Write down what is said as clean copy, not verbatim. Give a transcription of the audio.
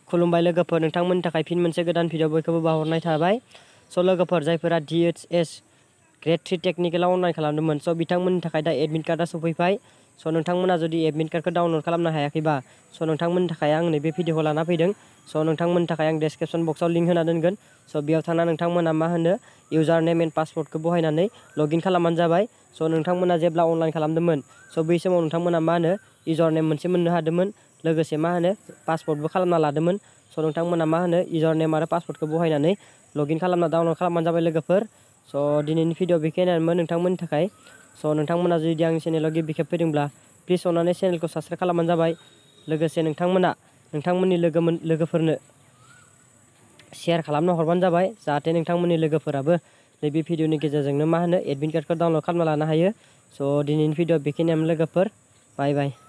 खुलुमबाय लोगोफोर, नोंथांमोननि थाखाय फिन मोनसे गोदान भिडिअ बयखौबो बावहरनाय थाबाय। लोगोफोर जायफोरा DHS ग्रेड 3 टेक्निकेलाव अनलाइन खालामदोंमोन, बिथांमोननि थाखाय दा एडमिट कार्डआ सफैबाय। नोंथांमोना जुदि एडमिट कार्डखौ डाउनलड खालामनो हायाखैबा, नोंथांमोननि थाखाय आं नैबे भिडिअखौ लाना फैदों। नोंथांमोननि थाखाय आं डिसक्रिप्शन बक्सआव लिंक होना दोनगोन। बेयाव थांना नोंथांमोना मा होनो इउजार नेम एन्ड पासवर्डखौ बहायनानै लगइन खालामबानो जाबाय। नोंथांमोना जेब्ला अनलाइन खालामदोंमोन, बै समाव नोंथांमोना मा होनो इउजार नेम मोनसे मोननो हादोंमोन, लोगोसे मा होनो पासवर्डबो खालामना लादोंमोन। नोंथांमोना मा होनो इउजार नेम आरो पासवर्डखौ बहायनानै लगइन खालामना डाउनलड खालामबानो जाबाय लोगोफोर। दिनैनि भिडिअ बेखिनियानोमोन नोंथांमोननि थाखाय। नोंथांमोना जुदि आंनि चेनेलाव गिबि खेब फैदोंब्ला प्लिज अननानै चेनेलखौ साबस्क्राइब खालामबानो जाबाय। लोगोसे नोंथांमोना नोंथांमोननि लोगोफोरनो शेयार खालामना हरबानो जाबाय, जाहाथे नोंथांमोननि लोगोफोराबो नैबे भिडिअनि गेजेरजोंनो मा होनो एडमिट कार्डखौ डाउनलड खालामना लानो हायो। दिनैनि भिडिअ बेखिनियानो लोगोफोर, बाय बाय।